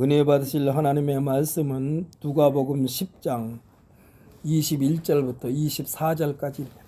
은혜 받으실 하나님의 말씀은 누가복음 10장 21절부터 24절까지입니다.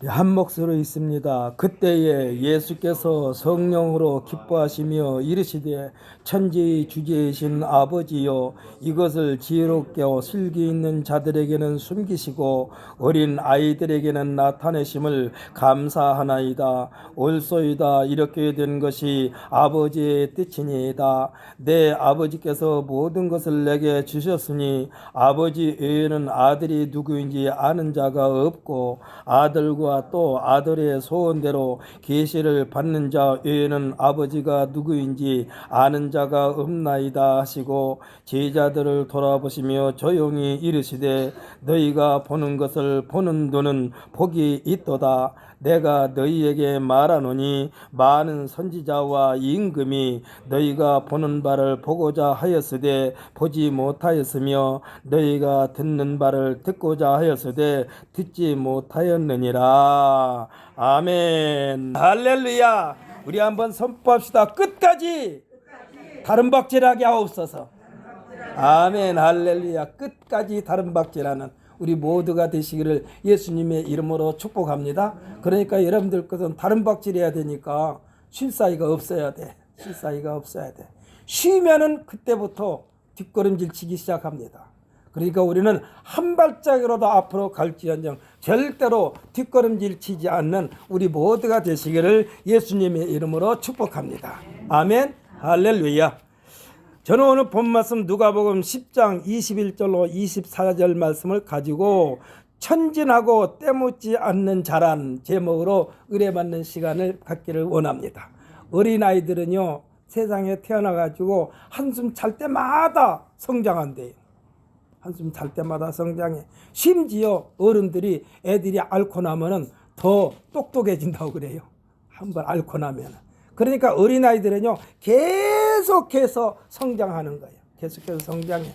우리 한 목소리로 있습니다. 그때에 예수께서 성령으로 기뻐하시며 이르시되 천지의 주제이신 아버지여 이것을 지혜롭게 실기 있는 자들에게는 숨기시고 어린 아이들에게는 나타내심을 감사하나이다. 옳소이다. 이렇게 된 것이 아버지의 뜻이니이다. 내 아버지께서 모든 것을 내게 주셨으니 아버지 외에는 아들이 누구인지 아는 자가 없고 아들과 또 아들의 소원대로 계시를 받는 자 외에는 아버지가 누구인지 아는 자가 없나이다 하시고 제자들을 돌아보시며 조용히 이르시되 너희가 보는 것을 보는 눈은 복이 있도다. 내가 너희에게 말하노니 많은 선지자와 임금이 너희가 보는 바를 보고자 하였으되 보지 못하였으며 너희가 듣는 바를 듣고자 하였으되 듣지 못하였느니라. 아멘. 할렐루야. 우리 한번 선포합시다. 끝까지 다른 박질하게 하옵소서. 아멘. 할렐루야. 끝까지 다른 박질하는 우리 모두가 되시기를 예수님의 이름으로 축복합니다. 그러니까 여러분들 것은 다른 박질해야 되니까 쉴 사이가 없어야 돼. 쉴 사이가 없어야 돼. 쉬면은 그때부터 뒷걸음질 치기 시작합니다. 그러니까 우리는 한 발짝이라도 앞으로 갈지언정 절대로 뒷걸음질 치지 않는 우리 모두가 되시기를 예수님의 이름으로 축복합니다. 아멘. 할렐루야. 저는 오늘 본 말씀 누가복음 10장 21절로 24절 말씀을 가지고 천진하고 때묻지 않는 자란 제목으로 의뢰받는 시간을 갖기를 원합니다. 어린아이들은요 세상에 태어나가지고 한숨 잘 때마다 성장한대요. 한숨 잘 때마다 성장해. 심지어 어른들이 애들이 앓고 나면은 더 똑똑해진다고 그래요. 한번 앓고 나면은. 그러니까 어린아이들은요 계속해서 성장하는 거예요. 계속해서 성장해.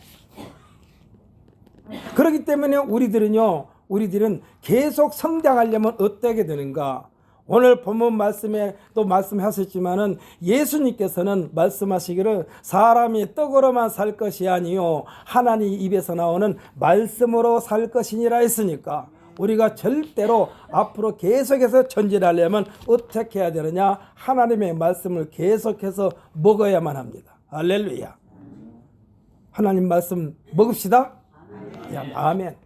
그렇기 때문에 우리들은 계속 성장하려면 어떻게 되는가? 오늘 본문 말씀에 또 말씀하셨지만은 예수님께서는 말씀하시기를 사람이 떡으로만 살 것이 아니요 하나님 입에서 나오는 말씀으로 살 것이니라 했으니까 우리가 절대로 앞으로 계속해서 전진하려면 어떻게 해야 되느냐? 하나님의 말씀을 계속해서 먹어야만 합니다. 할렐루야. 하나님 말씀 먹읍시다. 아멘.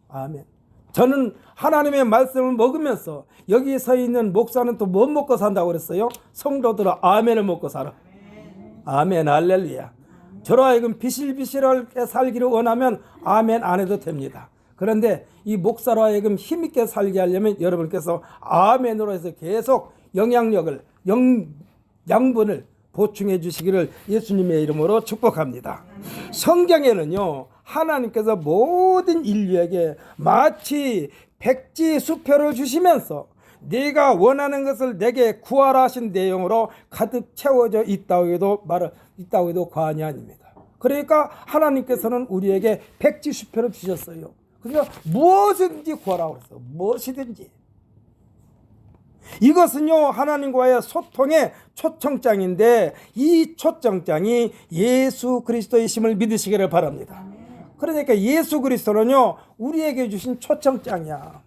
아멘. 저는 하나님의 말씀을 먹으면서 여기 서 있는 목사는 또 뭐 먹고 산다고 그랬어요? 성도들은 아멘을 먹고 살아. 아멘. 할렐루야. 저로 하여금 비실비실하게 살기를 원하면 아멘 안 해도 됩니다. 그런데 이 목사로 하여금 힘있게 살게 하려면 여러분께서 아멘으로 해서 계속 영양력을 양분을 보충해 주시기를 예수님의 이름으로 축복합니다. 성경에는요 하나님께서 모든 인류에게 마치 백지 수표를 주시면서 네가 원하는 것을 내게 구하라 하신 내용으로 가득 채워져 있다고 해도 과언이 아닙니다. 그러니까 하나님께서는 우리에게 백지 수표를 주셨어요. 그러니까 무엇이든지 구하라고 그랬어요. 무엇이든지. 이것은요 하나님과의 소통의 초청장인데 이 초청장이 예수 그리스도이심을 믿으시기를 바랍니다. 그러니까 예수 그리스도는요 우리에게 주신 초청장이야.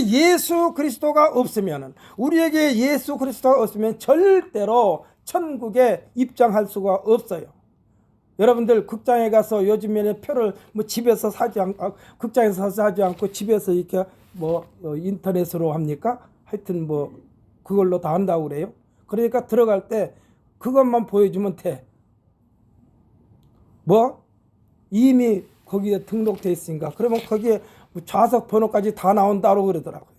예수 그리스도가 없으면 우리에게 예수 그리스도가 없으면 절대로 천국에 입장할 수가 없어요. 여러분들 극장에 가서 요즘에는 표를 집에서 사지 않고 극장에서 사지 않고 집에서 이렇게 인터넷으로 합니까? 하여튼 그걸로 다 한다고 그래요. 그러니까 들어갈 때 그것만 보여주면 돼. 이미 거기에 등록돼 있으니까 그러면 거기에 좌석 번호까지 다 나온다고 그러더라고요.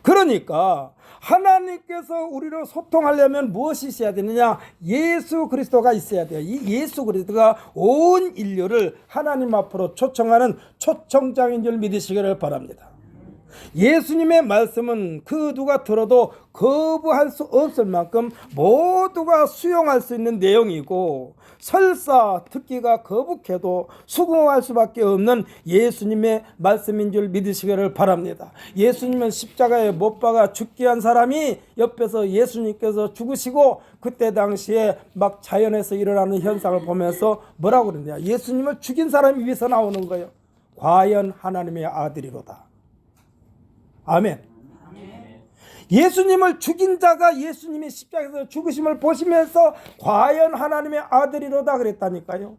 그러니까 하나님께서 우리로 소통하려면 무엇이 있어야 되느냐? 예수 그리스도가 있어야 돼요. 이 예수 그리스도가 온 인류를 하나님 앞으로 초청하는 초청장인 줄 믿으시기를 바랍니다. 예수님의 말씀은 그 누가 들어도 거부할 수 없을 만큼 모두가 수용할 수 있는 내용이고, 설사 듣기가 거북해도 수긍할 수밖에 없는 예수님의 말씀인 줄 믿으시기를 바랍니다. 예수님은 십자가에 못 박아 죽게 한 사람이 옆에서 예수님께서 죽으시고, 그때 당시에 막 자연에서 일어나는 현상을 보면서 뭐라고 그러냐, 예수님을 죽인 사람이 위에서 나오는 거예요. 과연 하나님의 아들이로다. 아멘. 예수님을 죽인 자가 예수님이 십자가에서 죽으심을 보시면서 과연 하나님의 아들이로다 그랬다니까요.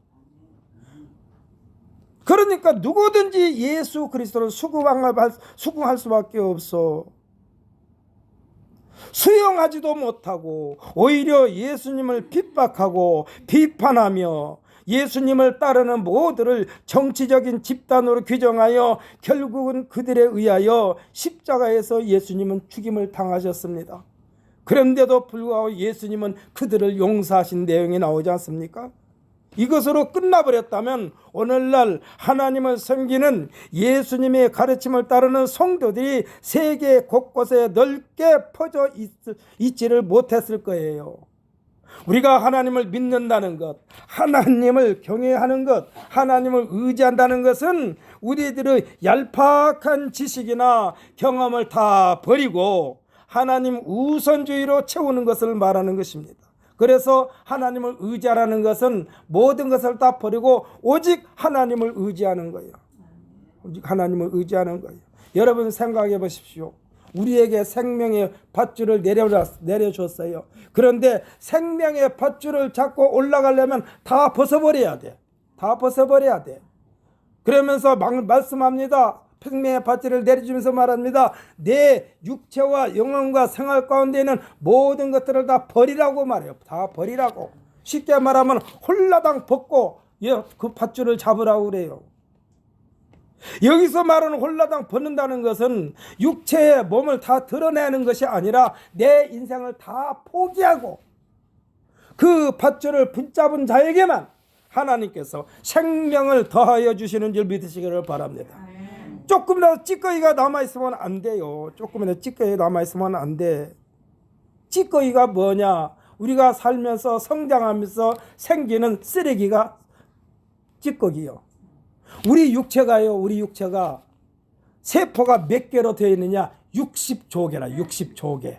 그러니까 누구든지 예수 그리스도를 수긍할 수밖에 없어. 수용하지도 못하고 오히려 예수님을 핍박하고 비판하며 예수님을 따르는 모두를 정치적인 집단으로 규정하여 결국은 그들에 의하여 십자가에서 예수님은 죽임을 당하셨습니다. 그런데도 불구하고 예수님은 그들을 용서하신 내용이 나오지 않습니까? 이것으로 끝나버렸다면 오늘날 하나님을 섬기는 예수님의 가르침을 따르는 성도들이 세계 곳곳에 넓게 퍼져 있지를 못했을 거예요. 우리가 하나님을 믿는다는 것, 하나님을 경외하는 것, 하나님을 의지한다는 것은 우리들의 얄팍한 지식이나 경험을 다 버리고 하나님 우선주의로 채우는 것을 말하는 것입니다. 그래서 하나님을 의지하라는 것은 모든 것을 다 버리고 오직 하나님을 의지하는 거예요. 오직 하나님을 의지하는 거예요. 여러분 생각해 보십시오. 우리에게 생명의 밧줄을 내려줬어요. 그런데 생명의 밧줄을 잡고 올라가려면 다 벗어버려야 돼. 다 벗어버려야 돼. 그러면서 말씀합니다. 생명의 밧줄을 내려주면서 말합니다. 내 육체와 영혼과 생활 가운데 있는 모든 것들을 다 버리라고 말해요. 다 버리라고. 쉽게 말하면 홀라당 벗고 그 밧줄을 잡으라고 그래요. 여기서 말하는 홀라당 벗는다는 것은 육체의 몸을 다 드러내는 것이 아니라 내 인생을 다 포기하고 그 밧줄을 붙잡은 자에게만 하나님께서 생명을 더하여 주시는 줄 믿으시기를 바랍니다. 조금이라도 찌꺼기가 남아있으면 안 돼요. 조금이라도 찌꺼기가 남아있으면 안 돼. 찌꺼기가 뭐냐? 우리가 살면서 성장하면서 생기는 쓰레기가 찌꺼기요. 우리 육체가요, 우리 육체가 세포가 몇 개로 되어 있느냐? 60조개라, 60조개.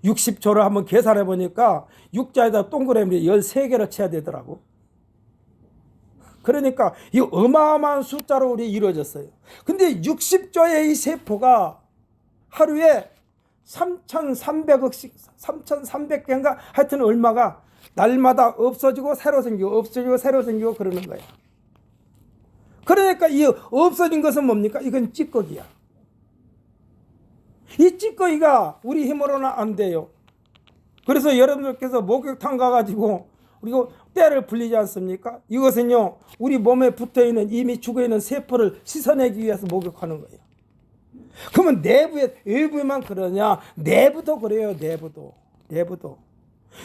60조를 한번 계산해 보니까 육자에다 동그라미 13개로 쳐야 되더라고. 그러니까 이 어마어마한 숫자로 우리 이루어졌어요. 근데 60조의 이 세포가 하루에 3,300억씩, 3,300개인가 하여튼 얼마가 날마다 없어지고 새로 생기고 없어지고 새로 생기고 그러는 거야. 그러니까 이 없어진 것은 뭡니까? 이건 찌꺼기야. 이 찌꺼기가 우리 힘으로는 안 돼요. 그래서 여러분들께서 목욕탕 가가지고 그리고 때를 불리지 않습니까? 이것은요 우리 몸에 붙어있는 이미 죽어있는 세포를 씻어내기 위해서 목욕하는 거예요. 그러면 외부에만 그러냐? 내부도 그래요. 내부도.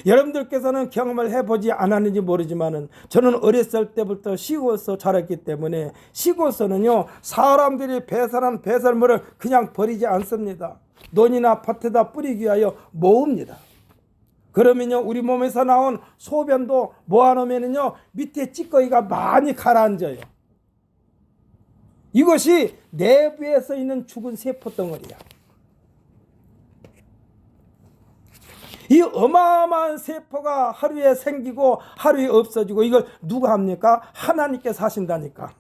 여러분들께서는 경험을 해보지 않았는지 모르지만은 저는 어렸을 때부터 시골서 자랐기 때문에 시골서는요 사람들이 배설한 배설물을 그냥 버리지 않습니다. 논이나 밭에다 뿌리기 위하여 모읍니다. 그러면요 우리 몸에서 나온 소변도 모아놓으면요 밑에 찌꺼기가 많이 가라앉아요. 이것이 내부에서 있는 죽은 세포 덩어리야. 이 어마어마한 세포가 하루에 생기고 하루에 없어지고 이걸 누가 합니까? 하나님께서 하신다니까.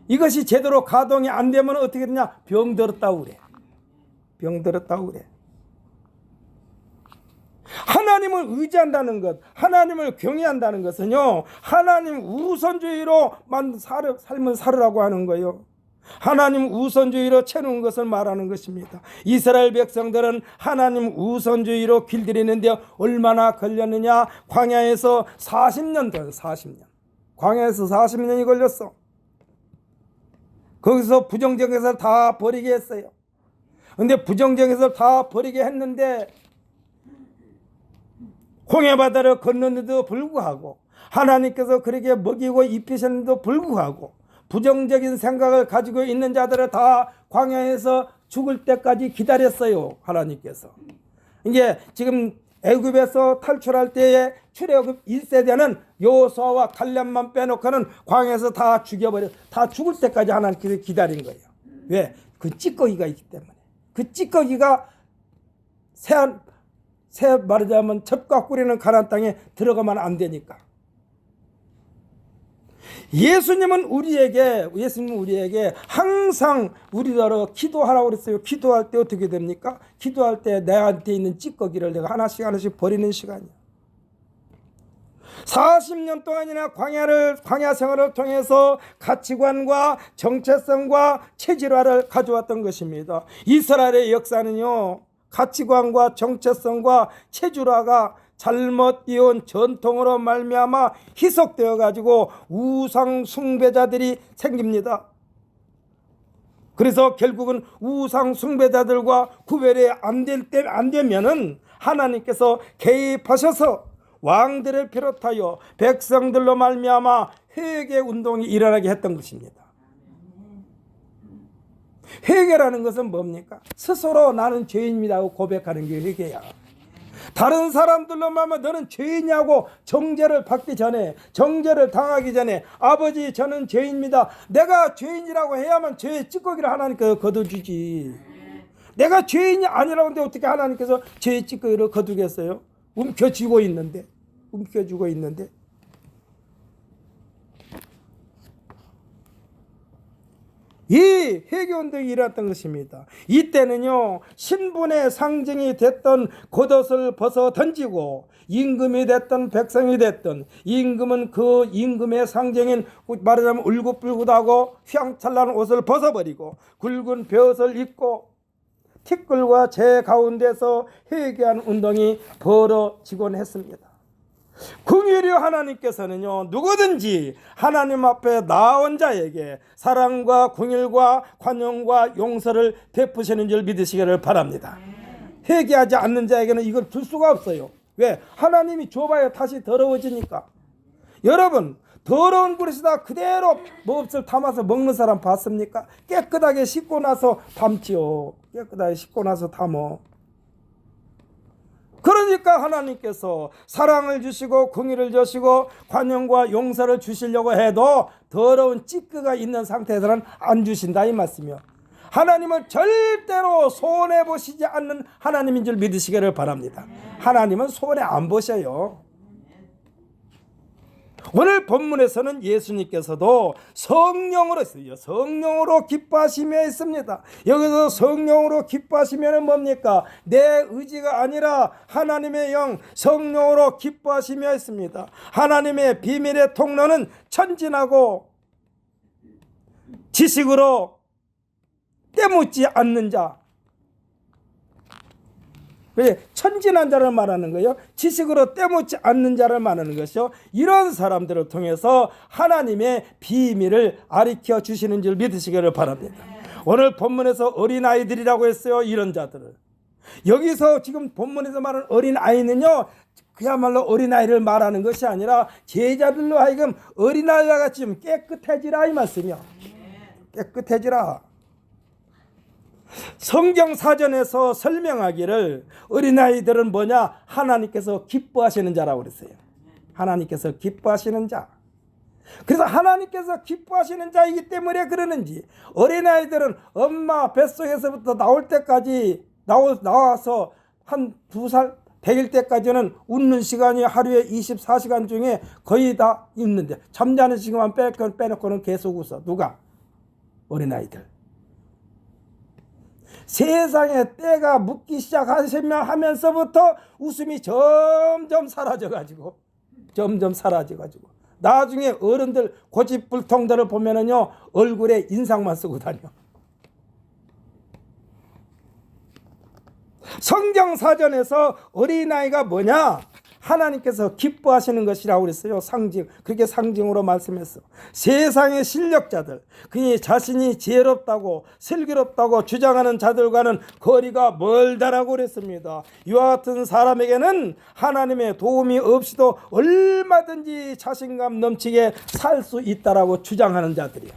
이것이 제대로 가동이 안 되면 어떻게 되냐? 병들었다고 그래. 병들었다고 그래. 하나님을 의지한다는 것, 하나님을 경외한다는 것은요 하나님 우선주의로만 삶을 살으라고 하는 거예요. 하나님 우선주의로 채우는 것을 말하는 것입니다. 이스라엘 백성들은 하나님 우선주의로 길들이는데 얼마나 걸렸느냐? 광야에서 40년 더 40년. 광야에서 40년이 걸렸어. 거기서 부정적에서 다 버리게 했어요. 근데 부정적에서 다 버리게 했는데 홍해바다를 건너는데도 불구하고 하나님께서 그렇게 먹이고 입히셨는데도 불구하고 부정적인 생각을 가지고 있는 자들을 다 광야에서 죽을 때까지 기다렸어요. 하나님께서. 이제 지금 애굽에서 탈출할 때에 출애굽 1세대는 여호수아와 갈렙만 빼놓고는 광야에서 다 죽여버려. 다 죽을 때까지 하나님께서 기다린 거예요. 왜? 그 찌꺼기가 있기 때문에. 그 찌꺼기가 새 말하자면 젖과 꿀이는 가나안 땅에 들어가면 안 되니까. 예수님은 우리에게 항상 우리더러 기도하라고 그랬어요. 기도할 때 어떻게 됩니까? 기도할 때 내한테 있는 찌꺼기를 내가 하나씩 버리는 시간이에요. 40년 동안이나 광야 생활을 통해서 가치관과 정체성과 체질화를 가져왔던 것입니다. 이스라엘의 역사는요, 가치관과 정체성과 체질화가 잘못 이은 전통으로 말미암아 희석되어 가지고 우상 숭배자들이 생깁니다. 그래서 결국은 우상 숭배자들과 구별이 안 되면은 하나님께서 개입하셔서 왕들을 비롯하여 백성들로 말미암아 회개 운동이 일어나게 했던 것입니다. 회개라는 것은 뭡니까? 스스로 나는 죄인입니다 하고 고백하는 게 회개야. 다른 사람들로 말하면 너는 죄인이냐고 정죄를 받기 전에, 정죄를 당하기 전에, 아버지 저는 죄인입니다, 내가 죄인이라고 해야만 죄의 찌꺼기를 하나님께서 거둬주지. 내가 죄인이 아니라고 하는데 어떻게 하나님께서 죄의 찌꺼기를 거두겠어요? 움켜쥐고 있는데. 이 회개운동이 일어났던 것입니다. 이때는요, 신분의 상징이 됐던 겉옷을 벗어 던지고, 임금이 됐던 백성이 됐던, 임금은 그 임금의 상징인 말하자면 울긋불긋하고 휘황찬란한 옷을 벗어버리고 굵은 벼옷을 입고 티끌과 재 가운데서 회개하는 운동이 벌어지곤 했습니다. 긍휼히 하나님께서는요, 누구든지 하나님 앞에 나온 자에게 사랑과 긍휼과 관용과 용서를 베푸시는 줄 믿으시기를 바랍니다. 회개하지 않는 자에게는 이걸 줄 수가 없어요. 왜? 하나님이 줘봐야 다시 더러워지니까. 여러분, 더러운 그릇에다 그대로 몹쓸 담아서 먹는 사람 봤습니까? 깨끗하게 씻고 나서 담지요. 깨끗하게 씻고 나서 담어. 그러니까 하나님께서 사랑을 주시고 긍휼을 주시고 관용과 용서를 주시려고 해도 더러운 찌꺼기가 있는 상태에서는 안 주신다 이 말씀이요. 하나님은 절대로 손해보시지 않는 하나님인 줄 믿으시기를 바랍니다. 하나님은 손해 안 보셔요. 오늘 본문에서는 예수님께서도 성령으로 했어요. 성령으로 기뻐하시며 했습니다. 여기서 성령으로 기뻐하시면 뭡니까? 내 의지가 아니라 하나님의 영 성령으로 기뻐하시며 했습니다. 하나님의 비밀의 통로는 천진하고 지식으로 때묻지 않는 자. 왜? 천진한 자를 말하는 거예요. 지식으로 때묻지 않는 자를 말하는 것이요. 이런 사람들을 통해서 하나님의 비밀을 가르쳐 주시는 줄 믿으시기를 바랍니다. 오늘 본문에서 어린아이들이라고 했어요. 이런 자들을. 여기서 지금 본문에서 말하는 어린아이는요, 그야말로 어린아이를 말하는 것이 아니라 제자들로 하여금 어린아이와 같이 좀 깨끗해지라 이 말씀이요. 깨끗해지라. 성경 사전에서 설명하기를 어린아이들은 뭐냐? 하나님께서 기뻐하시는 자라고 그랬어요. 하나님께서 기뻐하시는 자. 그래서 하나님께서 기뻐하시는 자이기 때문에 그러는지 어린아이들은 엄마 뱃속에서부터 나올 때까지 나와서 한 2살 100일 때까지는 웃는 시간이 하루에 24시간 중에 거의 다 있는데 잠자는 시간만 빼놓고는 계속 웃어. 누가? 어린아이들. 세상에 때가 묻기 시작하면서부터 웃음이 점점 사라져가지고 나중에 어른들 고집불통들을 보면은요 얼굴에 인상만 쓰고 다녀. 성경 사전에서 어린아이가 뭐냐? 하나님께서 기뻐하시는 것이라고 그랬어요. 상징. 그렇게 상징으로 말씀했어. 세상의 실력자들, 그니 자신이 지혜롭다고 슬기롭다고 주장하는 자들과는 거리가 멀다라고 그랬습니다. 이와 같은 사람에게는 하나님의 도움이 없이도 얼마든지 자신감 넘치게 살 수 있다라고 주장하는 자들이야.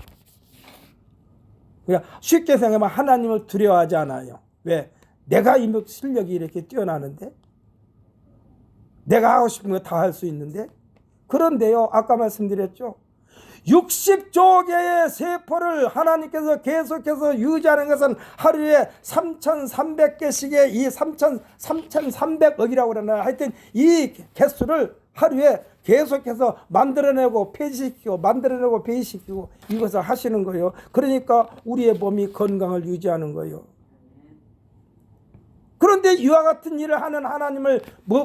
그러니까 쉽게 생각하면 하나님을 두려워하지 않아요. 왜? 내가 이 실력이 이렇게 뛰어나는데, 내가 하고 싶은 거 다 할 수 있는데. 그런데요, 아까 말씀드렸죠, 60조 개의 세포를 하나님께서 계속해서 유지하는 것은 하루에 3,300개씩의 이 3,300억이라고 그러나, 하여튼 이 개수를 하루에 계속해서 만들어내고 폐지시키고 만들어내고 폐지시키고 이것을 하시는 거예요. 그러니까 우리의 몸이 건강을 유지하는 거예요. 그런데 이와 같은 일을 하는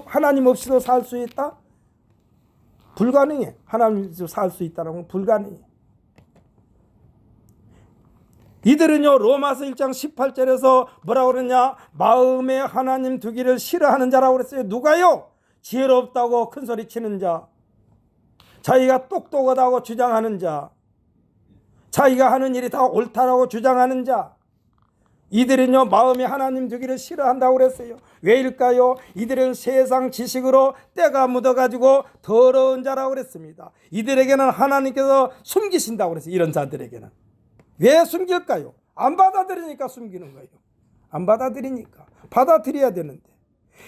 하나님 없이도 살 수 있다? 불가능해. 하나님 없이도 살 수 있다는 건 불가능해. 이들은요, 로마서 1장 18절에서 뭐라고 그러냐? 마음에 하나님 두기를 싫어하는 자라고 그랬어요. 누가요? 지혜롭다고 큰소리 치는 자, 자기가 똑똑하다고 주장하는 자, 자기가 하는 일이 다 옳다라고 주장하는 자, 이들은요, 마음에 하나님 두기를 싫어한다고 그랬어요. 왜일까요? 이들은 세상 지식으로 때가 묻어가지고 더러운 자라고 그랬습니다. 이들에게는 하나님께서 숨기신다고 그랬어요. 이런 자들에게는. 왜 숨길까요? 안 받아들이니까 숨기는 거예요. 안 받아들이니까. 받아들여야 되는데,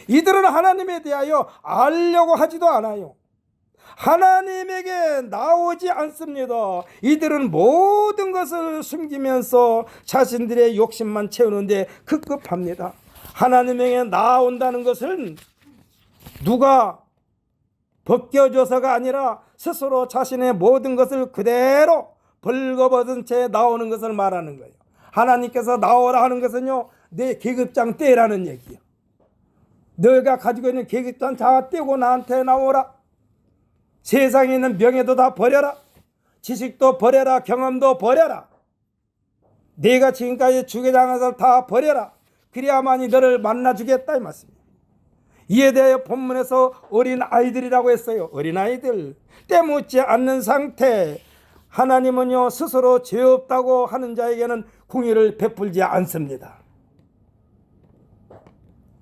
이들은 하나님에 대하여 알려고 하지도 않아요. 하나님에게 나오지 않습니다. 이들은 모든 것을 숨기면서 자신들의 욕심만 채우는데 급급합니다. 하나님에게 나온다는 것은 누가 벗겨줘서가 아니라 스스로 자신의 모든 것을 그대로 벌거벗은 채 나오는 것을 말하는 거예요. 하나님께서 나오라 하는 것은요, 내 계급장 떼라는 얘기예요. 너가 가지고 있는 계급장 다 떼고 나한테 나오라. 세상에 있는 명예도 다 버려라. 지식도 버려라. 경험도 버려라. 내가 지금까지 주게당한 것을 다 버려라. 그래야만이 너를 만나주겠다 이 말씀입니다. 이에 대하여 본문에서 어린아이들이라고 했어요. 어린아이들, 때묻지 않는 상태. 하나님은요, 스스로 죄 없다고 하는 자에게는 공의를 베풀지 않습니다.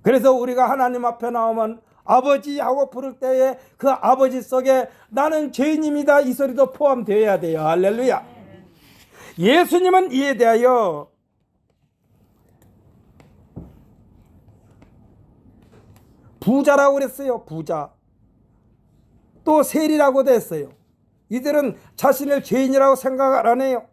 그래서 우리가 하나님 앞에 나오면 아버지 하고 부를 때에 그 아버지 속에 나는 죄인입니다 이 소리도 포함되어야 돼요. 할렐루야. 예수님은 이에 대하여 부자라고 그랬어요. 부자. 또 세리라고도 했어요. 이들은 자신을 죄인이라고 생각 안 해요.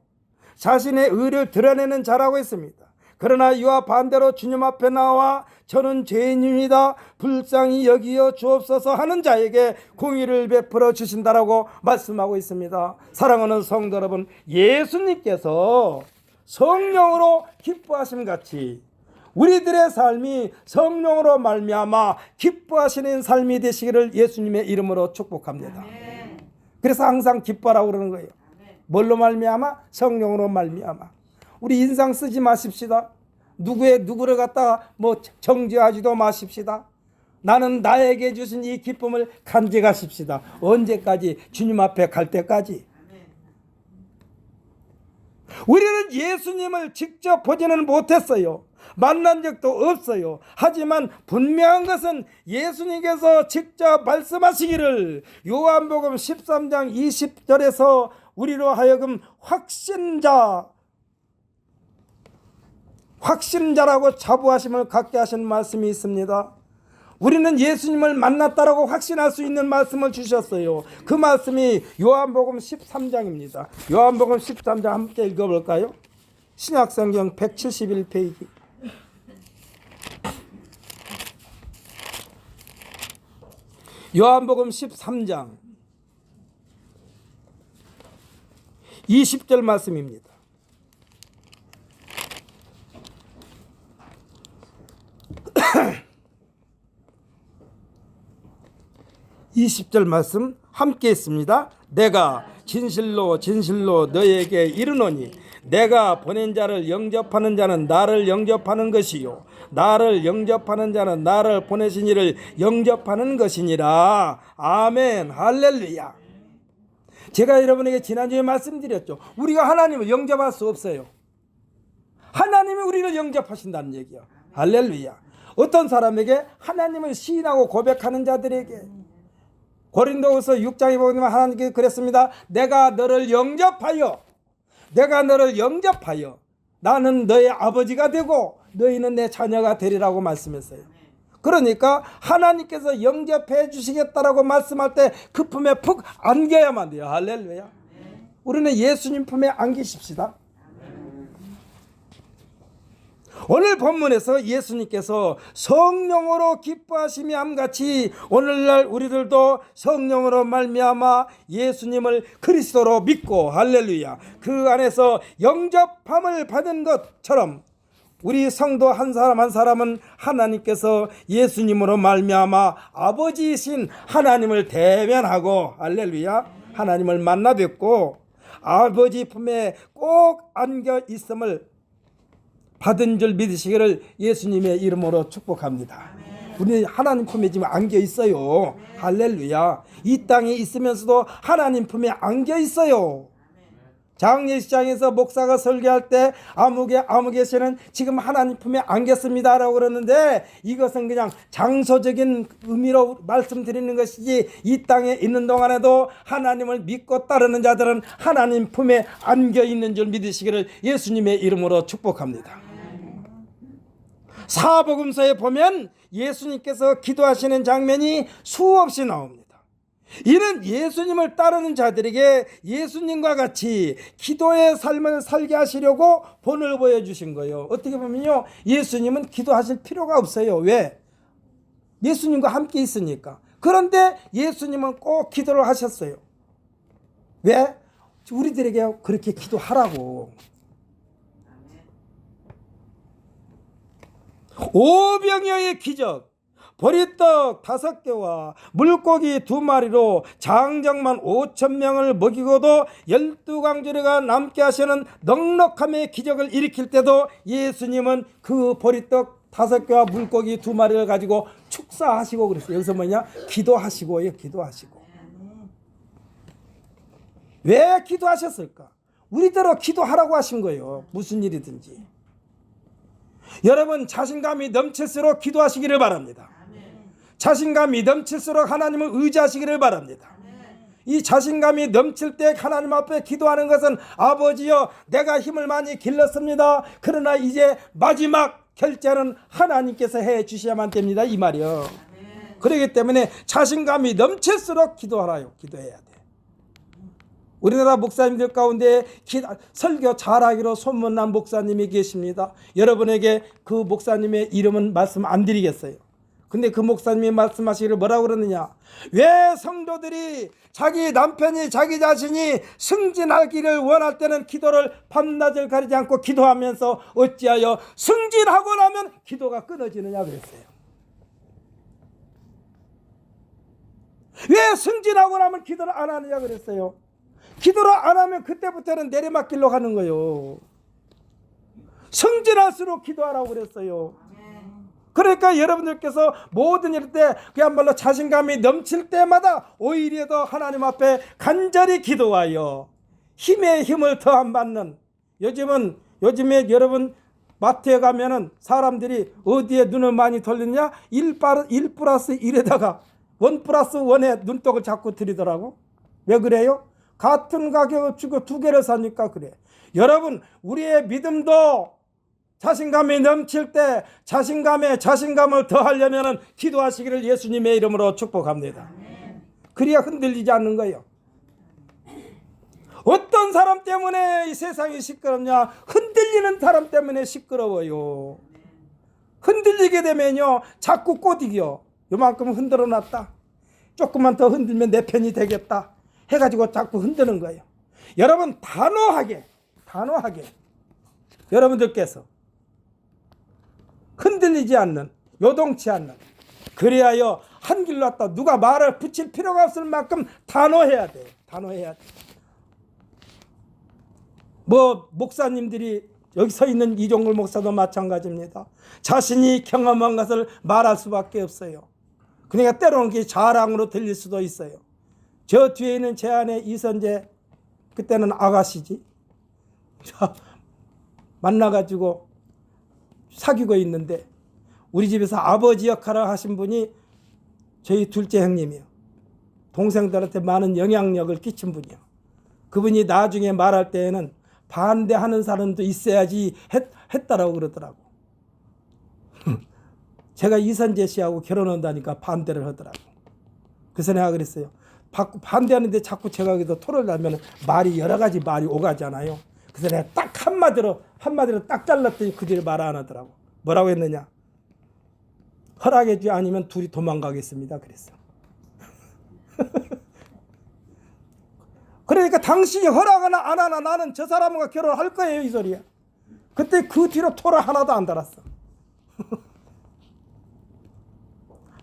자신의 의를 드러내는 자라고 했습니다. 그러나 이와 반대로 주님 앞에 나와 저는 죄인입니다, 불쌍히 여기어 주옵소서 하는 자에게 공의를 베풀어 주신다라고 말씀하고 있습니다. 사랑하는 성도 여러분, 예수님께서 성령으로 기뻐하심 같이 우리들의 삶이 성령으로 말미암아 기뻐하시는 삶이 되시기를 예수님의 이름으로 축복합니다. 그래서 항상 기뻐하라고 그러는 거예요. 뭘로 말미암아? 성령으로 말미암아. 우리 인상 쓰지 마십시다. 누구를 갖다가 정죄하지도 마십시다. 나는 나에게 주신 이 기쁨을 간직하십시다. 언제까지? 주님 앞에 갈 때까지. 우리는 예수님을 직접 보지는 못했어요. 만난 적도 없어요. 하지만 분명한 것은 예수님께서 직접 말씀하시기를 요한복음 13장 20절에서 우리로 하여금 확신자라고 자부하심을 갖게 하신 말씀이 있습니다. 우리는 예수님을 만났다라고 확신할 수 있는 말씀을 주셨어요. 그 말씀이 요한복음 13장입니다. 요한복음 13장 함께 읽어볼까요? 신약성경 171페이지. 요한복음 13장 20절 말씀입니다. (20절) 말씀 함께 했습니다. 내가 진실로 진실로 너에게 이르노니 내가 보낸 자를 영접하는 자는 나를 영접하는 것이요 나를 영접하는 자는 나를 보내신 이를 영접하는 것이니라. 아멘. 할렐루야. 제가 여러분에게 지난주에 말씀드렸죠. 우리가 하나님을 영접할 수 없어요. 하나님이 우리를 영접하신다는 얘기야. 할렐루야. 어떤 사람에게? 하나님을 시인하고 고백하는 자들에게. 고린도후서 6장에 보면 하나님께 그랬습니다. 내가 너를 영접하여 나는 너의 아버지가 되고 너희는 내 자녀가 되리라고 말씀했어요. 그러니까 하나님께서 영접해 주시겠다라고 말씀할 때 그 품에 푹 안겨야만 돼요. 할렐루야. 우리는 예수님 품에 안기십시다. 오늘 본문에서 예수님께서 성령으로 기뻐하심이 함같이 오늘날 우리들도 성령으로 말미암아 예수님을 그리스도로 믿고 할렐루야 그 안에서 영접함을 받은 것처럼 우리 성도 한 사람 한 사람은 하나님께서 예수님으로 말미암아 아버지이신 하나님을 대면하고 할렐루야 하나님을 만나 뵙고 아버지 품에 꼭 안겨 있음을 받은 줄 믿으시기를 예수님의 이름으로 축복합니다. 우리는 하나님 품에 지금 안겨 있어요. 할렐루야. 이 땅에 있으면서도 하나님 품에 안겨 있어요. 장례식장에서 목사가 설교할 때 아무개시는 지금 하나님 품에 안겼습니다 라고 그러는데 이것은 그냥 장소적인 의미로 말씀드리는 것이지 이 땅에 있는 동안에도 하나님을 믿고 따르는 자들은 하나님 품에 안겨 있는 줄 믿으시기를 예수님의 이름으로 축복합니다. 사복음서에 보면 예수님께서 기도하시는 장면이 수없이 나옵니다. 이는 예수님을 따르는 자들에게 예수님과 같이 기도의 삶을 살게 하시려고 본을 보여주신 거예요. 어떻게 보면요, 예수님은 기도하실 필요가 없어요. 왜? 예수님과 함께 있으니까. 그런데 예수님은 꼭 기도를 하셨어요. 왜? 우리들에게 그렇게 기도하라고. 오병이어의 기적, 보리떡 5개와 물고기 2마리로 장정만 5,000명을 먹이고도 12강주리가 남게 하시는 넉넉함의 기적을 일으킬 때도 예수님은 그 보리떡 5개와 물고기 2마리를 가지고 축사하시고 그랬어요. 여기서 뭐냐? 기도하시고요. 기도하시고. 왜 기도하셨을까? 우리대로 기도하라고 하신 거예요. 무슨 일이든지. 여러분 자신감이 넘칠수록 기도하시기를 바랍니다. 자신감이 넘칠수록 하나님을 의지하시기를 바랍니다. 이 자신감이 넘칠 때 하나님 앞에 기도하는 것은 아버지여 내가 힘을 많이 길렀습니다. 그러나 이제 마지막 결제는 하나님께서 해 주셔야만 됩니다. 이 말이요. 그렇기 때문에 자신감이 넘칠수록 기도하라요. 기도해야 돼. 우리나라 목사님들 가운데 설교 잘하기로 소문난 목사님이 계십니다. 여러분에게 그 목사님의 이름은 말씀 안 드리겠어요. 근데 그 목사님이 말씀하시기를 뭐라고 그러느냐? 왜 성도들이 자기 남편이 자기 자신이 승진하기를 원할 때는 기도를 밤낮을 가리지 않고 기도하면서 어찌하여 승진하고 나면 기도가 끊어지느냐 그랬어요. 왜 승진하고 나면 기도를 안 하느냐 그랬어요. 기도를 안 하면 그때부터는 내리막길로 가는 거예요. 승진할수록 기도하라고 그랬어요. 그러니까 여러분들께서 모든 일 때 그야말로 자신감이 넘칠 때마다 오히려 더 하나님 앞에 간절히 기도하여 힘에 힘을 더한 받는 요즘에 여러분 마트에 가면은 사람들이 어디에 눈을 많이 돌리느냐 1 플러스 1에다가 1 플러스 1에 눈독을 자꾸 들이더라고. 왜 그래요? 같은 가격을 주고 2개를 사니까 그래. 여러분 우리의 믿음도 자신감이 넘칠 때 자신감을 더하려면 기도하시기를 예수님의 이름으로 축복합니다. 그래야 흔들리지 않는 거예요. 어떤 사람 때문에 이 세상이 시끄럽냐? 흔들리는 사람 때문에 시끄러워요. 흔들리게 되면요 자꾸 꼬디겨. 요만큼 흔들어 놨다. 조금만 더 흔들면 내 편이 되겠다 해가지고 자꾸 흔드는 거예요. 여러분 단호하게 여러분들께서 흔들리지 않는, 요동치 않는, 그래야여 한 길로 왔다 누가 말을 붙일 필요가 없을 만큼 단호해야 돼. 목사님들이 여기 서 있는 이종걸 목사도 마찬가지입니다. 자신이 경험한 것을 말할 수밖에 없어요. 그러니까 때로는 그게 자랑으로 들릴 수도 있어요. 저 뒤에 있는 제 아내 이선재, 그때는 아가씨지. 만나가지고 사귀고 있는데 우리 집에서 아버지 역할을 하신 분이 저희 둘째 형님이요. 동생들한테 많은 영향력을 끼친 분이요. 그분이 나중에 말할 때에는 반대하는 사람도 있어야지 했다라고 그러더라고. 제가 이선재 씨하고 결혼한다니까 반대를 하더라고. 그래서 내가 그랬어요. 반대하는데 자꾸 제가 여기서 토론을 하면 말이 여러 가지 말이 오가잖아요. 그래서 내가 딱 한마디로 딱 잘랐더니 그 뒤에 말 안 하더라고. 뭐라고 했느냐? 허락해 주지 아니면 둘이 도망가겠습니다. 그랬어. 그러니까 당신이 허락하나 안 하나 나는 저 사람과 결혼할 거예요, 이 소리야. 그때 그 뒤로 토를 하나도 안 달았어.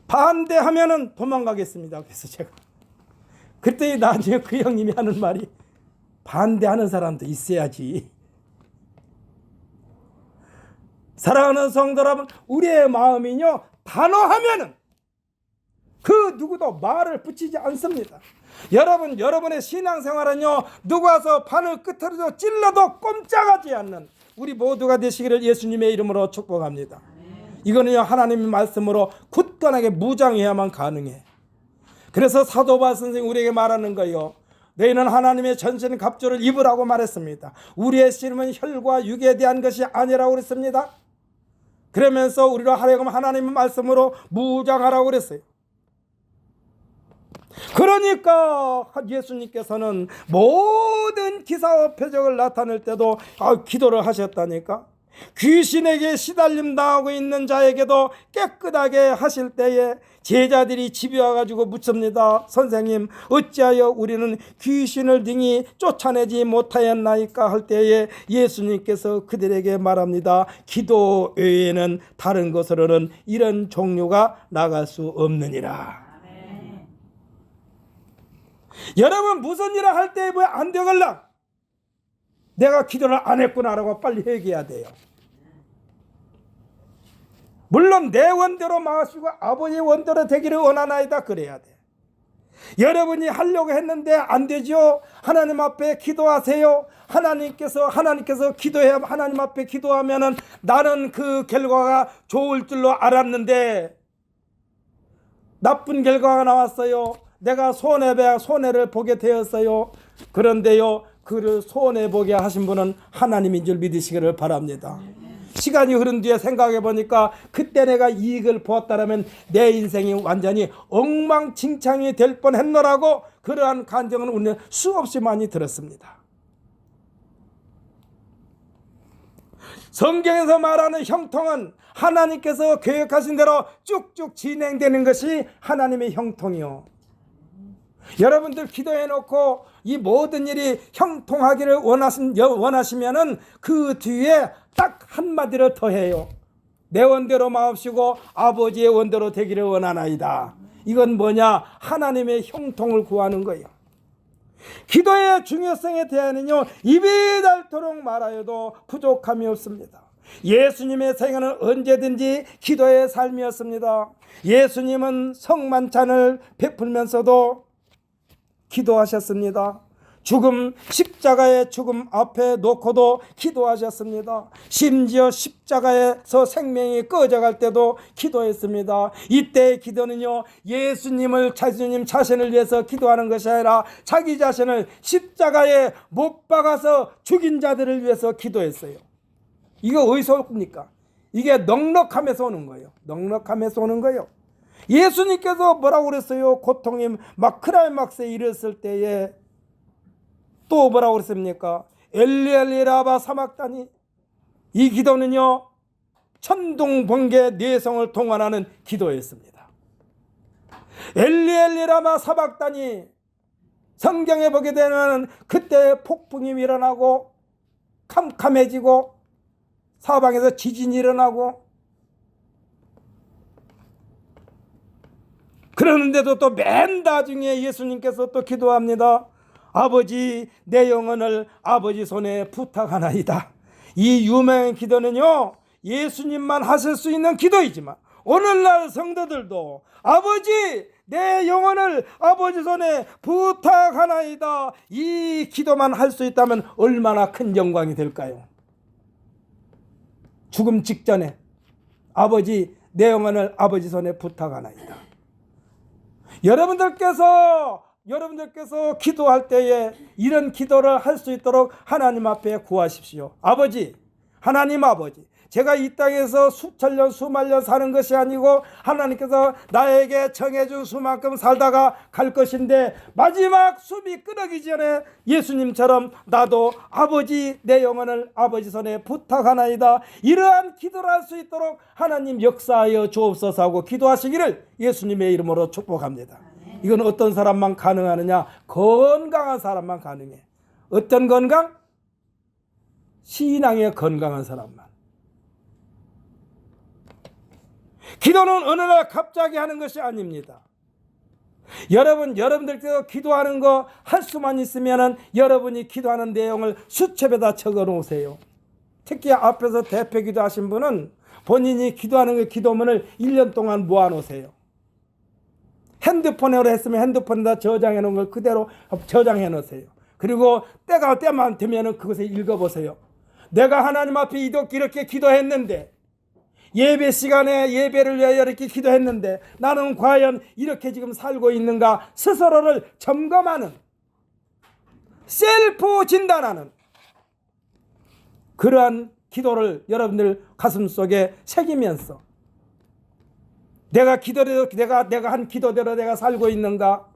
반대하면은 도망가겠습니다. 그래서 제가 그때 나중에 그 형님이 하는 말이 반대하는 사람도 있어야지. 사랑하는 성도 여러분, 우리의 마음이요 단호하면은 그 누구도 말을 붙이지 않습니다. 여러분의 신앙생활은요 누구 와서 판을 끄트러져 찔러도 꼼짝하지 않는 우리 모두가 되시기를 예수님의 이름으로 축복합니다. 이거는요 하나님의 말씀으로 굳건하게 무장해야만 가능해. 그래서 사도 바울 선생님이 우리에게 말하는 거예요. 너희는 하나님의 전신 갑주를 입으라고 말했습니다. 우리의 씨름은 혈과 육에 대한 것이 아니라고 그랬습니다. 그러면서 우리로 하려면 하나님의 말씀으로 무장하라고 그랬어요. 그러니까 예수님께서는 모든 기사와 표적을 나타낼 때도 기도를 하셨다니까. 귀신에게 시달림 당하고 있는 자에게도 깨끗하게 하실 때에 제자들이 집에 와가지고 묻습니다. 선생님, 어찌하여 우리는 귀신을 등이 쫓아내지 못하였나이까 할 때에 예수님께서 그들에게 말합니다. 기도 외에는 다른 것으로는 이런 종류가 나갈 수 없느니라. 여러분 무슨 일을 할 때 왜 안 되걸라? 내가 기도를 안 했구나라고 빨리 회개해야 돼요. 물론 내 원대로 마시고 아버지의 원대로 되기를 원하나이다 그래야 돼. 여러분이 하려고 했는데 안 되죠? 하나님 앞에 기도하세요. 하나님께서 기도해야 하나님 앞에 기도하면은 나는 그 결과가 좋을 줄로 알았는데 나쁜 결과가 나왔어요. 내가 손해를 보게 되었어요. 그런데요, 그를 손해보게 하신 분은 하나님인 줄 믿으시기를 바랍니다. 시간이 흐른 뒤에 생각해 보니까 그때 내가 이익을 보았다면 내 인생이 완전히 엉망진창이 될 뻔했노라고 그러한 간증은 우리는 수없이 많이 들었습니다. 성경에서 말하는 형통은 하나님께서 계획하신 대로 쭉쭉 진행되는 것이 하나님의 형통이요. 여러분들 기도해놓고 이 모든 일이 형통하기를 원하시면은 그 뒤에 딱 한마디를 더 해요. 내 원대로 마옵시고 아버지의 원대로 되기를 원하나이다. 이건 뭐냐? 하나님의 형통을 구하는 거예요. 기도의 중요성에 대해서는요 입이 닳도록 말하여도 부족함이 없습니다. 예수님의 생애는 언제든지 기도의 삶이었습니다. 예수님은 성만찬을 베풀면서도 기도하셨습니다. 십자가의 죽음 앞에 놓고도 기도하셨습니다. 심지어 십자가에서 생명이 꺼져갈 때도 기도했습니다. 이때의 기도는요 자신님 자신을 위해서 기도하는 것이 아니라 자기 자신을 십자가에 못 박아서 죽인 자들을 위해서 기도했어요. 이거 어디서 옵니까? 이게 넉넉함에서 오는 거예요. 넉넉함에서 오는 거예요. 예수님께서 뭐라고 그랬어요? 고통이 막 클라이막스에 이르렀을 때에 또 뭐라고 그랬습니까? 엘리 엘리 라마 사박다니. 이 기도는요 천둥 번개 내성을 동원하는 기도였습니다. 엘리 엘리 라마 사박다니. 성경에 보게 되면 그때 폭풍이 일어나고 캄캄해지고 사방에서 지진이 일어나고 그러는데도 또 맨 나중에 예수님께서 또 기도합니다. 아버지, 내 영혼을 아버지 손에 부탁하나이다. 이 유명한 기도는요 예수님만 하실 수 있는 기도이지만 오늘날 성도들도 아버지, 내 영혼을 아버지 손에 부탁하나이다. 이 기도만 할 수 있다면 얼마나 큰 영광이 될까요? 죽음 직전에 아버지, 내 영혼을 아버지 손에 부탁하나이다. 여러분들께서 여러분들께서 기도할 때에 이런 기도를 할 수 있도록 하나님 앞에 구하십시오. 아버지, 하나님 아버지, 제가 이 땅에서 수천 년 수만 년 사는 것이 아니고 하나님께서 나에게 정해준 수만큼 살다가 갈 것인데 마지막 숨이 끊어기 전에 예수님처럼 나도 아버지, 내 영혼을 아버지 손에 부탁하나이다, 이러한 기도를 할 수 있도록 하나님 역사하여 주옵소서 하고 기도하시기를 예수님의 이름으로 축복합니다. 이건 어떤 사람만 가능하느냐? 건강한 사람만 가능해. 어떤 건강? 신앙의 건강한 사람만. 기도는 어느 날 갑자기 하는 것이 아닙니다. 여러분들께서 기도하는 거 할 수만 있으면 여러분이 기도하는 내용을 수첩에다 적어 놓으세요. 특히 앞에서 대표 기도하신 분은 본인이 기도하는 그 기도문을 1년 동안 모아 놓으세요. 핸드폰으로 했으면 핸드폰에다 저장해 놓은 걸 그대로 저장해 놓으세요. 그리고 때만 되면 그것을 읽어보세요. 내가 하나님 앞에 이렇게 기도했는데, 예배 시간에 예배를 위하여 이렇게 기도했는데 나는 과연 이렇게 지금 살고 있는가, 스스로를 점검하는, 셀프 진단하는 그러한 기도를 여러분들 가슴속에 새기면서 내가 한 기도대로 내가 살고 있는가,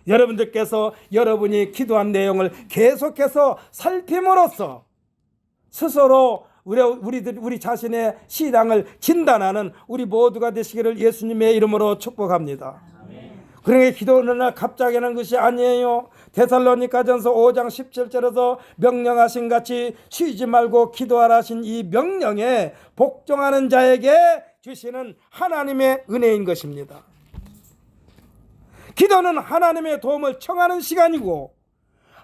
여러분들께서 여러분이 기도한 내용을 계속해서 살핌으로써 스스로 우리 자신의 신앙을 진단하는 우리 모두가 되시기를 예수님의 이름으로 축복합니다. 그러니까 기도는 갑자기 하는 것이 아니에요. 데살로니가전서 5장 17절에서 명령하신 같이 쉬지 말고 기도하라 하신 이 명령에 복종하는 자에게 주시는 하나님의 은혜인 것입니다. 기도는 하나님의 도움을 청하는 시간이고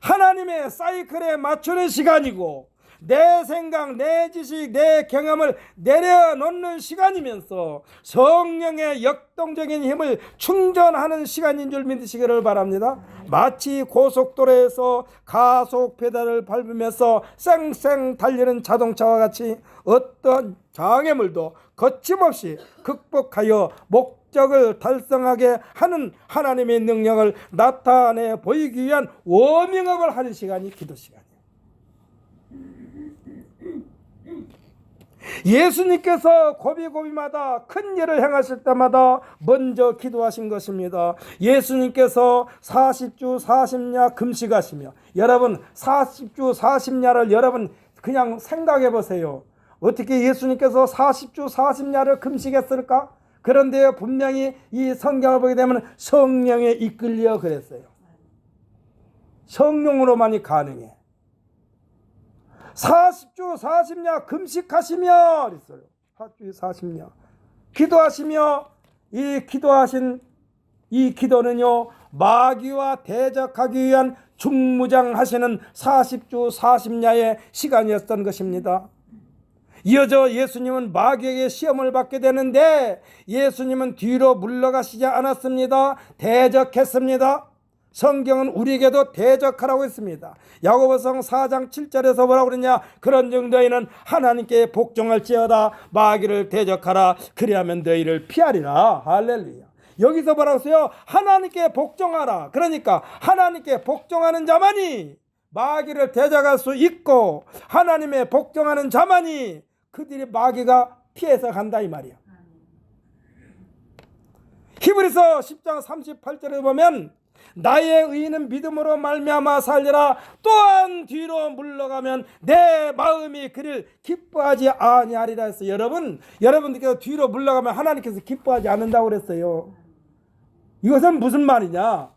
하나님의 사이클에 맞추는 시간이고 내 생각, 내 지식, 내 경험을 내려놓는 시간이면서 성령의 역동적인 힘을 충전하는 시간인 줄 믿으시기를 바랍니다. 마치 고속도로에서 가속 페달을 밟으면서 쌩쌩 달리는 자동차와 같이 어떤 장애물도 거침없이 극복하여 목적을 달성하게 하는 하나님의 능력을 나타내 보이기 위한 워밍업을 하는 시간이 기도 시간이에요. 예수님께서 고비고비마다 큰 일을 행하실 때마다 먼저 기도하신 것입니다. 예수님께서 40주 40야 금식하시며, 여러분 40주 40야를 여러분 그냥 생각해 보세요. 어떻게 예수님께서 40주 40야를 금식했을까? 그런데 분명히 이 성경을 보게 되면 성령에 이끌려 그랬어요. 성령으로만이 가능해. 40주 40야 금식하시며 그랬어요. 40주 40야 기도하시며, 기도하신 이 기도는요 마귀와 대적하기 위한 중무장하시는 40주 40야의 시간이었던 것입니다. 이어져 예수님은 마귀에게 시험을 받게 되는데 예수님은 뒤로 물러가시지 않았습니다. 대적했습니다. 성경은 우리에게도 대적하라고 했습니다. 야고보서 4장 7절에서 뭐라고 그러냐? 그런 정도에는 하나님께 복종할지어다, 마귀를 대적하라, 그리하면 너희를 피하리라. 할렐루야. 여기서 뭐라고 했어요? 하나님께 복종하라. 그러니까 하나님께 복종하는 자만이 마귀를 대적할 수 있고, 하나님의 복종하는 자만이 그들이 마귀가 피해서 간다 이 말이야. 히브리서 10장 38절에 보면 나의 의인은 믿음으로 말미암아 살리라, 또한 뒤로 물러가면 내 마음이 그를 기뻐하지 아니하리라 했어요. 여러분들께서 뒤로 물러가면 하나님께서 기뻐하지 않는다고 그랬어요. 이것은 무슨 말이냐?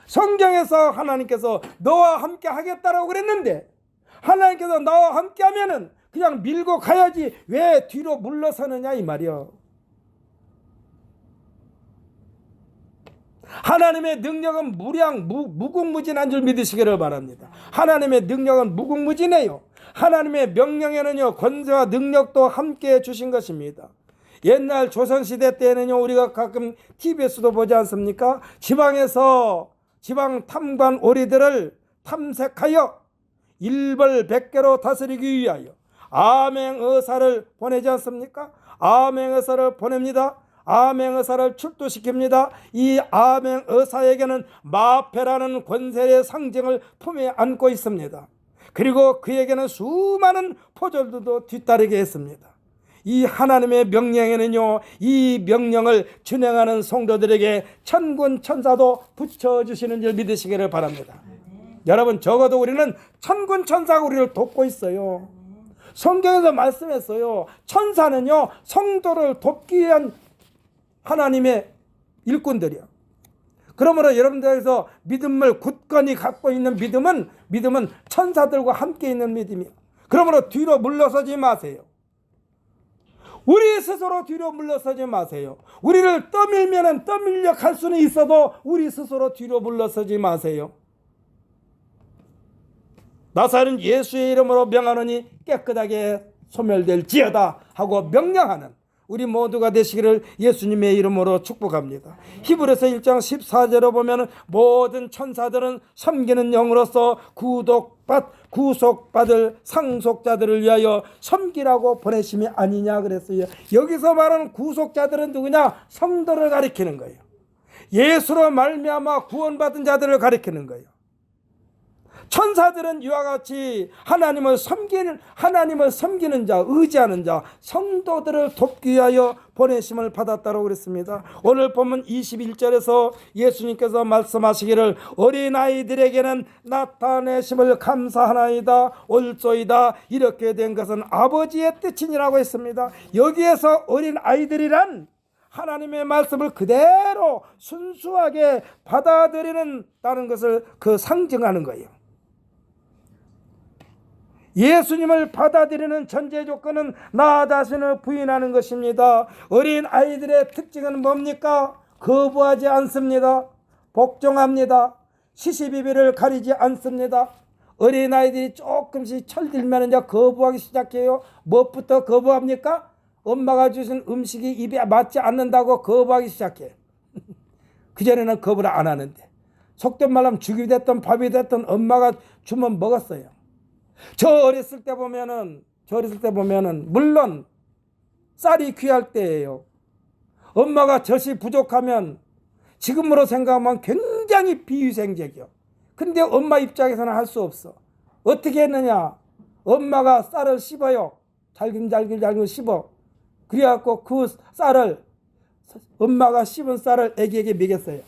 성경에서 하나님께서 너와 함께 하겠다라고 그랬는데 하나님께서 나와 함께 하면은 그냥 밀고 가야지 왜 뒤로 물러서느냐 이 말이요. 하나님의 능력은 무궁무진한 줄 믿으시기를 바랍니다. 하나님의 능력은 무궁무진해요. 하나님의 명령에는요 권세와 능력도 함께 주신 것입니다. 옛날 조선시대 때는요 우리가 가끔 TBS도 보지 않습니까? 지방 탐관 오리들을 탐색하여 일벌백계로 다스리기 위하여 암행의사를 보내지 않습니까? 암행의사를 보냅니다. 암행의사를 출두시킵니다. 이 암행의사에게는 마패라는 권세의 상징을 품에 안고 있습니다. 그리고 그에게는 수많은 포졸들도 뒤따르게 했습니다. 이 하나님의 명령에는요, 이 명령을 준행하는 성도들에게 천군 천사도 붙여주시는 줄 믿으시기를 바랍니다. 여러분, 적어도 우리는 천군 천사가 우리를 돕고 있어요. 성경에서 말씀했어요. 천사는요, 성도를 돕기 위한 하나님의 일꾼들이요. 그러므로 여러분들에서 믿음을 굳건히 갖고 있는 믿음은 천사들과 함께 있는 믿음이에요. 그러므로 뒤로 물러서지 마세요. 우리 스스로 뒤로 물러서지 마세요. 우리를 떠밀려 갈 수는 있어도 우리 스스로 뒤로 물러서지 마세요. 나사는 예수의 이름으로 명하노니 깨끗하게 소멸될지어다 하고 명령하는 우리 모두가 되시기를 예수님의 이름으로 축복합니다. 히브리서 1장 14절로 보면 모든 천사들은 섬기는 영으로서 구속받을 상속자들을 위하여 섬기라고 보내심이 아니냐 그랬어요. 여기서 말하는 구속자들은 누구냐? 성도를 가리키는 거예요. 예수로 말미암아 구원받은 자들을 가리키는 거예요. 천사들은 이와 같이 하나님을 섬기는 자, 의지하는 자, 성도들을 돕기 위하여 보내심을 받았다고 그랬습니다. 오늘 본문 21절에서 예수님께서 말씀하시기를 어린아이들에게는 나타내심을 감사하나이다, 옳소이다, 이렇게 된 것은 아버지의 뜻이니라고 했습니다. 여기에서 어린아이들이란 하나님의 말씀을 그대로 순수하게 받아들이는다는 것을 상징하는 거예요. 예수님을 받아들이는 전제 조건은 나 자신을 부인하는 것입니다. 어린 아이들의 특징은 뭡니까? 거부하지 않습니다. 복종합니다. 시시비비를 가리지 않습니다. 어린 아이들이 조금씩 철들면 이제 거부하기 시작해요. 무엇부터 거부합니까? 엄마가 주신 음식이 입에 맞지 않는다고 거부하기 시작해. 그전에는 거부를 안 하는데, 속된 말하면 죽이 됐든 밥이 됐든 엄마가 주면 먹었어요. 저 어렸을 때 보면은 물론 쌀이 귀할 때예요. 엄마가 젖이 부족하면 지금으로 생각하면 굉장히 비위생적이요. 근데 엄마 입장에서는 할 수 없어. 어떻게 했느냐? 엄마가 쌀을 씹어요. 잘금 씹어. 그래갖고 그 쌀을, 엄마가 씹은 쌀을 애기에게 먹였어요.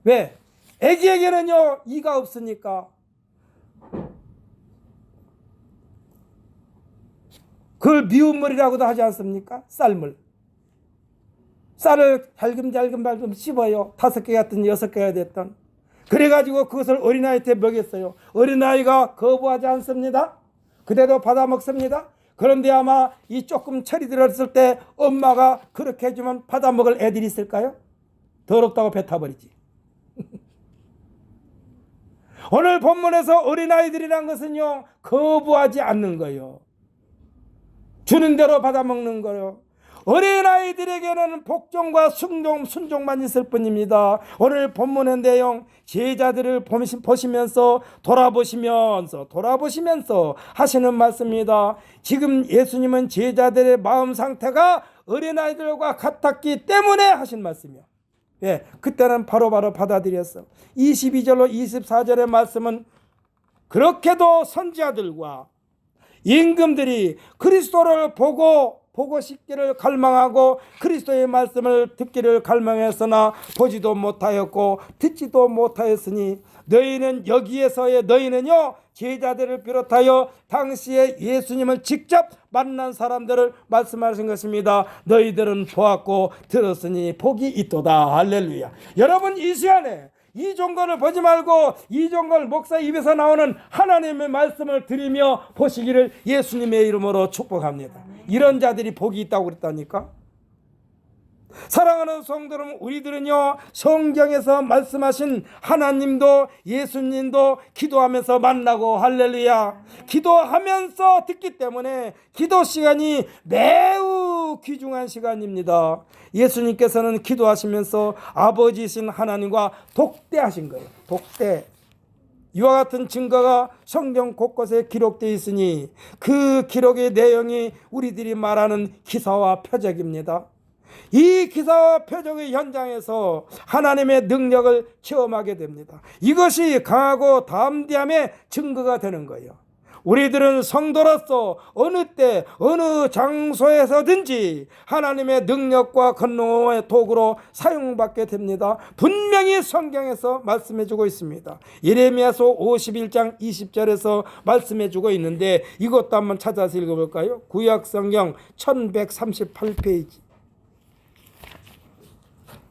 왜? 애기에게는요, 이가 없으니까. 그걸 미운물이라고도 하지 않습니까? 쌀물. 쌀을 잘금 씹어요. 5개가 됐든 6개가 됐든. 그래가지고 그것을 어린아이한테 먹였어요. 어린아이가 거부하지 않습니다. 그대로 받아 먹습니다. 그런데 아마 이 조금 철이 들었을 때 엄마가 그렇게 해주면 받아 먹을 애들이 있을까요? 더럽다고 뱉어버리지. 오늘 본문에서 어린아이들이란 것은요, 거부하지 않는 거예요. 주는 대로 받아먹는 거요. 어린아이들에게는 복종과 순종만 있을 뿐입니다. 오늘 본문의 내용, 제자들을 보시면서 돌아보시면서 하시는 말씀입니다. 지금 예수님은 제자들의 마음 상태가 어린아이들과 같았기 때문에 하신 말씀이요. 예, 그때는 바로바로 받아들였어. 22절로 24절의 말씀은 그렇게도 선지자들과 임금들이 그리스도를 보고 싶기를 갈망하고 그리스도의 말씀을 듣기를 갈망했으나 보지도 못하였고 듣지도 못하였으니 너희는요 제자들을 비롯하여 당시에 예수님을 직접 만난 사람들을 말씀하신 것입니다. 너희들은 보았고 들었으니 복이 있도다. 할렐루야. 여러분, 이 시간에 이종걸을 보지 말고 이종걸 목사 입에서 나오는 하나님의 말씀을 드리며 보시기를 예수님의 이름으로 축복합니다. 이런 자들이 복이 있다고 그랬다니까. 사랑하는 성도들, 우리들은요 성경에서 말씀하신 하나님도 예수님도 기도하면서 만나고, 할렐루야, 기도하면서 듣기 때문에 기도 시간이 매우 귀중한 시간입니다. 예수님께서는 기도하시면서 아버지이신 하나님과 독대하신 거예요. 독대. 이와 같은 증거가 성경 곳곳에 기록되어 있으니 그 기록의 내용이 우리들이 말하는 기사와 표적입니다. 이 기사와 표적의 현장에서 하나님의 능력을 체험하게 됩니다. 이것이 강하고 담대함의 증거가 되는 거예요. 우리들은 성도로서 어느 때 어느 장소에서든지 하나님의 능력과 권능의 도구로 사용받게 됩니다. 분명히 성경에서 말씀해 주고 있습니다. 예레미야서 51장 20절에서 말씀해 주고 있는데 이것도 한번 찾아서 읽어볼까요? 구약성경 1138페이지.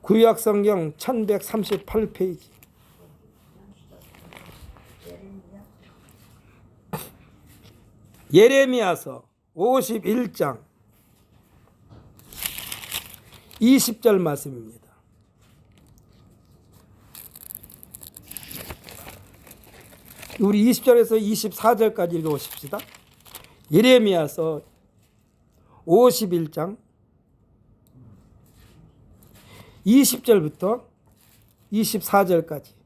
구약성경 1138페이지. 예레미야서 51장 20절 말씀입니다. 우리 20절에서 24절까지 읽어보십시다. 예레미야서 51장 20절부터 24절까지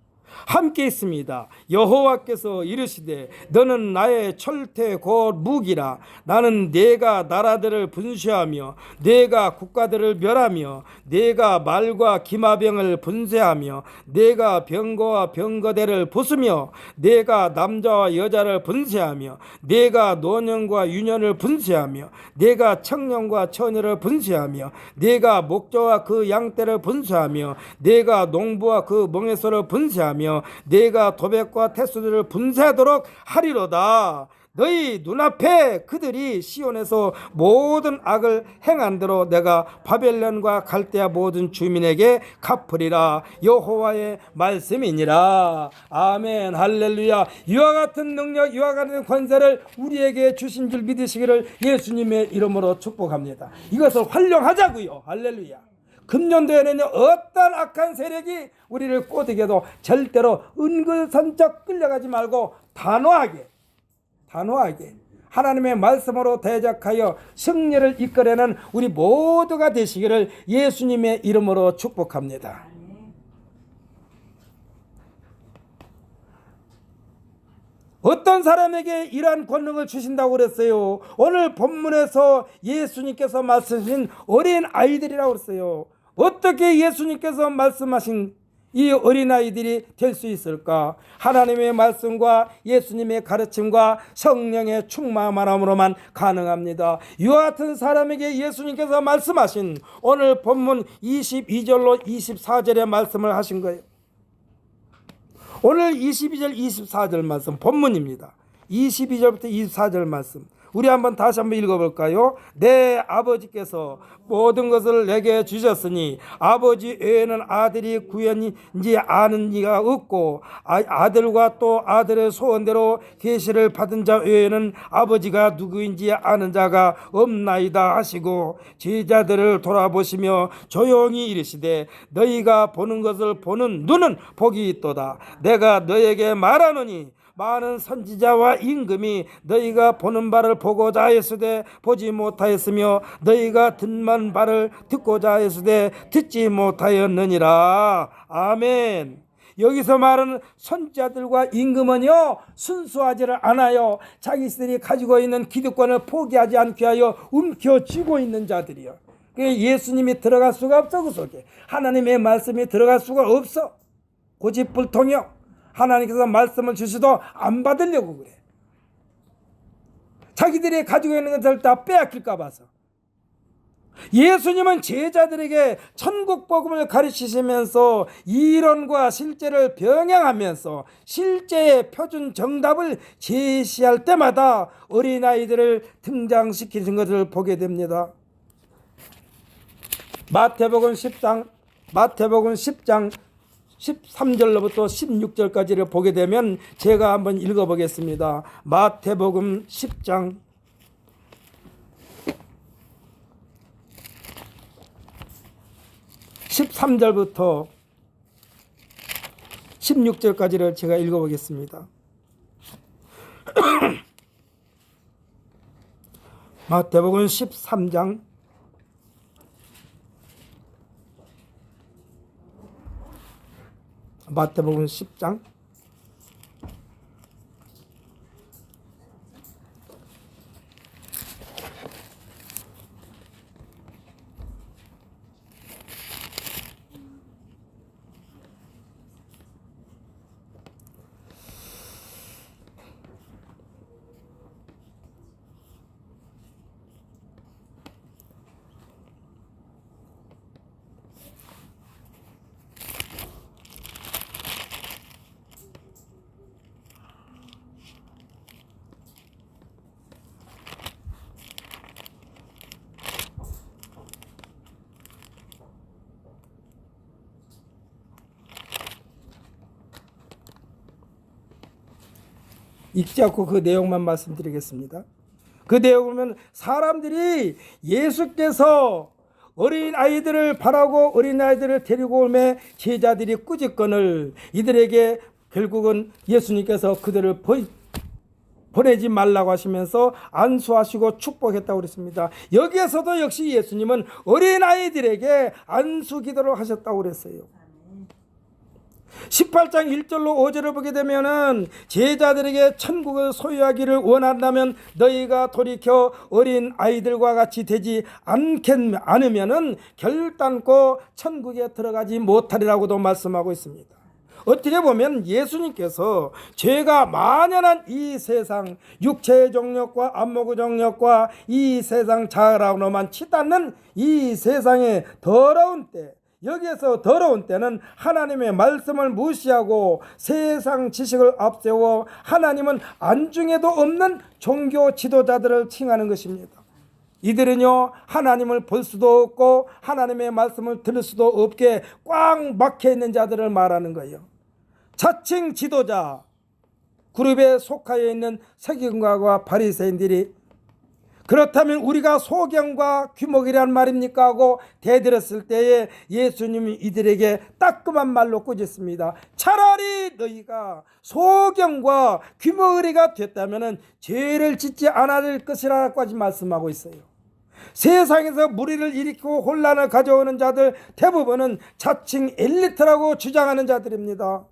함께 있습니다. 여호와께서 이르시되 너는 나의 철퇴 곧 무기라. 나는 내가 나라들을 분쇄하며 내가 국가들을 멸하며 내가 말과 기마병을 분쇄하며 내가 병거와 병거대를 부수며 내가 남자와 여자를 분쇄하며 내가 노년과 유년을 분쇄하며 내가 청년과 처녀를 분쇄하며 내가 목자와 그 양떼를 분쇄하며 내가 농부와 그 멍에소를 분쇄하며 내가 도백과 태수들을 분쇄하도록 하리로다. 너희 눈앞에 그들이 시온에서 모든 악을 행한 대로 내가 바벨론과 갈대아 모든 주민에게 갚으리라. 여호와의 말씀이니라. 아멘. 할렐루야. 이와 같은 능력, 이와 같은 권세를 우리에게 주신 줄 믿으시기를 예수님의 이름으로 축복합니다. 이것을 활용하자고요. 할렐루야. 금년도에는 어떤 악한 세력이 우리를 꼬드겨도 절대로 은근슬쩍 끌려가지 말고 단호하게 하나님의 말씀으로 대적하여 승리를 이끌어내는 우리 모두가 되시기를 예수님의 이름으로 축복합니다. 어떤 사람에게 이러한 권능을 주신다고 그랬어요? 오늘 본문에서 예수님께서 말씀하신 어린 아이들이라고 그랬어요. 어떻게 예수님께서 말씀하신 이 어린아이들이 될 수 있을까? 하나님의 말씀과 예수님의 가르침과 성령의 충만함으로만 가능합니다. 이와 같은 사람에게 예수님께서 말씀하신 오늘 본문 22절로 24절의 말씀을 하신 거예요. 오늘 22절 24절 말씀 본문입니다. 22절부터 24절 말씀 우리 다시 한번 읽어볼까요? 내 아버지께서 모든 것을 내게 주셨으니 아버지 외에는 아들이 구현인지 아는 이가 없고 아들과 또 아들의 소원대로 계시를 받은 자 외에는 아버지가 누구인지 아는 자가 없나이다 하시고 제자들을 돌아보시며 조용히 이르시되 너희가 보는 것을 보는 눈은 복이 있도다. 내가 너에게 말하노니 많은 선지자와 임금이 너희가 보는 바를 보고자 하였으되 보지 못하였으며 너희가 듣는 바를 듣고자 하였으되 듣지 못하였느니라. 아멘. 여기서 말하는 선지자들과 임금은요 순수하지를 않아요. 자기들이 가지고 있는 기득권을 포기하지 않게 하여 움켜쥐고 있는 자들이요. 예수님이 들어갈 수가 없어. 그 속에 하나님의 말씀이 들어갈 수가 없어. 고집불통이요. 하나님께서 말씀을 주시도 안 받으려고 그래. 자기들이 가지고 있는 것을 다 빼앗길까 봐서. 예수님은 제자들에게 천국 복음을 가르치시면서 이론과 실제를 병행하면서 실제의 표준 정답을 제시할 때마다 어린아이들을 등장시키는 것을 보게 됩니다. 마태복음 10장 13절로부터 16절까지를 보게 되면 제가 한번 읽어보겠습니다. 마태복음 10장 13절부터 16절까지를 제가 읽어보겠습니다. 마태복음 13장 마태복음 10장 읽지 않고 그 내용만 말씀드리겠습니다. 그 내용은 사람들이 예수께서 어린 아이들을 바라고 어린 아이들을 데리고 오매 제자들이 꾸짖거늘 이들에게 결국은 예수님께서 그들을 보내지 말라고 하시면서 안수하시고 축복했다고 그랬습니다. 여기에서도 역시 예수님은 어린 아이들에게 안수 기도를 하셨다고 그랬어요. 18장 1절로 5절을 보게 되면은 제자들에게 천국을 소유하기를 원한다면 너희가 돌이켜 어린 아이들과 같이 되지 않으면은 결단코 천국에 들어가지 못하리라고도 말씀하고 있습니다. 어떻게 보면 예수님께서 죄가 만연한 이 세상, 육체의 정욕과 안목의 정욕과 이 세상 자랑으로만 치닫는 이 세상의 더러운 때, 여기에서 더러운 때는 하나님의 말씀을 무시하고 세상 지식을 앞세워 하나님은 안중에도 없는 종교 지도자들을 칭하는 것입니다. 이들은요, 하나님을 볼 수도 없고 하나님의 말씀을 들을 수도 없게 꽉 막혀 있는 자들을 말하는 거예요. 자칭 지도자 그룹에 속하여 있는 서기관과 바리새인들이 그렇다면 우리가 소경과 귀목이란 말입니까 하고 대들었을 때에 예수님이 이들에게 따끔한 말로 꾸짖습니다. 차라리 너희가 소경과 귀목이가 됐다면 죄를 짓지 않을 것이라고까지 말씀하고 있어요. 세상에서 무리를 일으키고 혼란을 가져오는 자들 대부분은 자칭 엘리트라고 주장하는 자들입니다.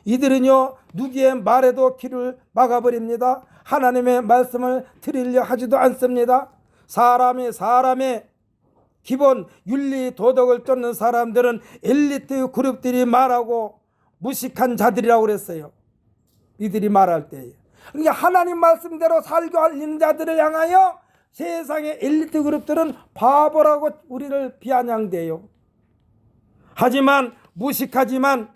이들은요, 누구의 말에도 귀를 막아버립니다. 하나님의 말씀을 들으려 하지도 않습니다. 사람의 기본 윤리 도덕을 쫓는 사람들은 엘리트 그룹들이 말하고 무식한 자들이라고 그랬어요. 이들이 말할 때에. 그러니까 하나님 말씀대로 살고 하는 자들을 향하여 세상의 엘리트 그룹들은 바보라고 우리를 비아냥대요. 하지만 무식하지만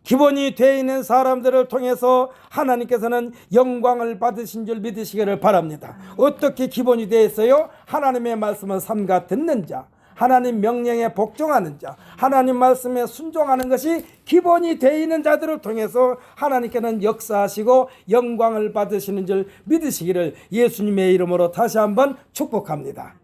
기본이 되어 있는 사람들을 통해서 하나님께서는 영광을 받으신 줄 믿으시기를 바랍니다. 어떻게 기본이 되어 있어요? 하나님의 말씀을 삼가 듣는 자, 하나님 명령에 복종하는 자, 하나님 말씀에 순종하는 것이 기본이 되어 있는 자들을 통해서 하나님께는 역사하시고 영광을 받으시는 줄 믿으시기를 예수님의 이름으로 다시 한번 축복합니다.